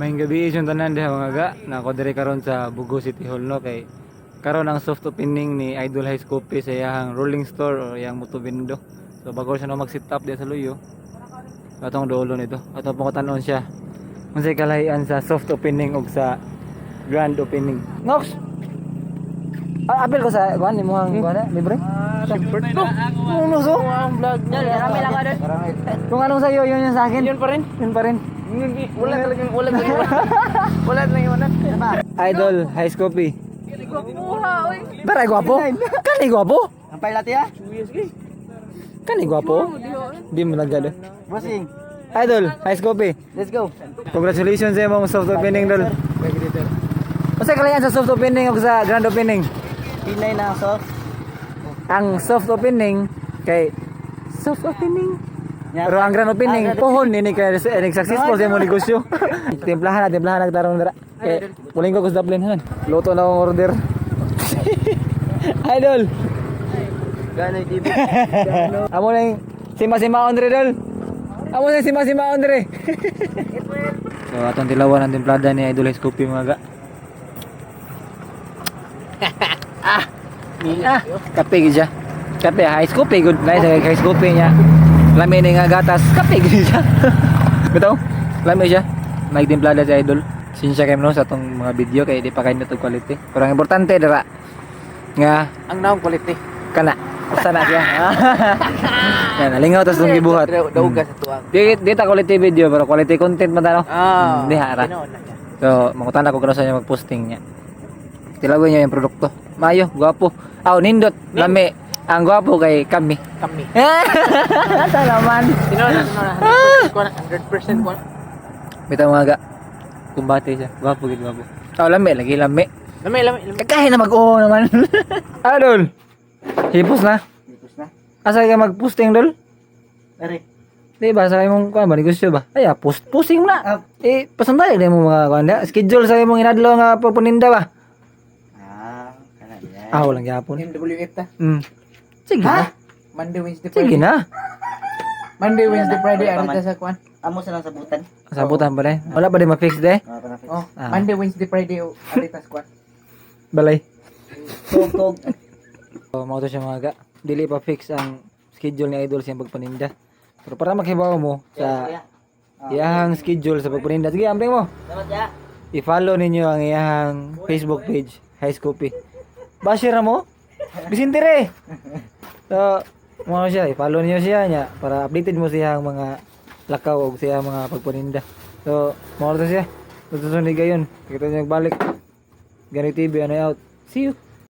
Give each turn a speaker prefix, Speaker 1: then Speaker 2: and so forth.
Speaker 1: May gabi yung tanan diha mga ga, na ako diri karon sa Bugo City Hall no kay karon ang soft opening ni Idol High Scoopy sa iyang rolling store o iyang motobindo. So bago siya no mag-sit up diha sa luyo. Atong dulo nito. Ato po ko tanon siya. Unsay kalahian sa soft opening ug sa grand opening. Nox. Apil ko sa kuan nimo ang kuan libre.
Speaker 2: Siyempre to.
Speaker 1: Ano so?
Speaker 2: Ang vlog niya.
Speaker 3: Marami lang ka doon.
Speaker 1: Kung anong sa'yo, yun yung sa akin.
Speaker 2: Yun pa rin.
Speaker 1: Yun pa rin.
Speaker 2: Wala talagang wala talagang wala.
Speaker 1: Idol, High Scoopy.
Speaker 2: Mura, oy.
Speaker 1: Baray gwapo. Kani gwapo.
Speaker 3: Ang pilot ya?
Speaker 1: Kani gwapo. Di mo nagado.
Speaker 3: Bossing.
Speaker 1: Idol, High Scoopy.
Speaker 3: Let's go.
Speaker 1: Congratulations sa imong soft opening dol. Unsay kalahian sa soft opening ug sa grand opening?
Speaker 3: Pinay na so.
Speaker 1: Ang soft opening kay soft opening. Pero ang grand opening, pohon nini kay successful sa imong negosyo. Timplahan na tarong dara. Eh, muling ko sa Dublin han. Luto na akong order. Idol.
Speaker 3: Gano'y TV.
Speaker 1: Amo na yung sima-sima Andre dol. Amo na yung sima-sima Andre. So atong tilawan ang timplada ni Idol Scoopy mga ga. Kape gid siya. Kape High Scoopy good nice High Scoopy niya. Lami ni nga gatas, kape gid siya. Bitaw, lami siya. May timplada si Idol. Sinsya kay no sa tong mga video kay di pa kay natog quality. Pero ang importante dira nga
Speaker 2: Ang naong quality.
Speaker 1: kana sana siya. Yan, nalingaw tas tong gibuhat.
Speaker 2: Dauga sa tuwang.
Speaker 1: Di ta quality video pero quality content man tano. Di hara.
Speaker 2: Tinoon na niya.
Speaker 1: So, mangutan ako kung saan niya mag-posting niya. Tilawin niya yung produkto. Mayo, gwapo. Aw, nindot, lami. Ang gwapo kay kami.
Speaker 2: Kami.
Speaker 1: Salaman.
Speaker 2: Tinoon na. 100% ko.
Speaker 1: Bitaw mga ga. Kumbate siya. Gwapo gid gwapo. Aw, lami, lagi lami.
Speaker 2: Lami.
Speaker 1: Kahit na mag-oo naman. Adol. Hipos na.
Speaker 3: Tapos na.
Speaker 1: Asa ka mag-posting dol?
Speaker 3: Ari.
Speaker 1: Di ba sa imong kuan ba negosyo ba? Ay, posting mo na. Pasandali na mo mga kuan da. Schedule sa imong inadlaw nga papuninda ba?
Speaker 3: Kana niya.
Speaker 1: Ah, walang gyapon.
Speaker 2: MWF ta.
Speaker 1: Sige na.
Speaker 2: Monday, Wednesday,
Speaker 1: Sige
Speaker 2: Friday.
Speaker 1: na.
Speaker 2: Monday, Wednesday, Friday ano ta sa kuan?
Speaker 3: Amo sa lang sabutan.
Speaker 1: Sabutan pa rin. Wala pa din ma-fix de.
Speaker 2: Oh,
Speaker 1: Ah.
Speaker 2: Monday, Wednesday, Friday ano ta sa kuan?
Speaker 1: Balay.
Speaker 3: Tog.
Speaker 1: So, mga to siya mga ga. Dili pa fix ang schedule ni Idol sa pagpaninda. Pero para makibaw mo sa iyahang schedule sa pagpaninda. Sige, amping mo.
Speaker 3: Salamat ya.
Speaker 1: I-follow ninyo ang iyahang Facebook page, High Scoopy. Bashir na mo? Bisintire. So, mga siya, i-follow niyo siya niya para updated mo siyang mga lakaw o siya mga pagpaninda. So, mga to siya. Susunod gayon. Kita niyo balik. Ganito TV, ano out. See you.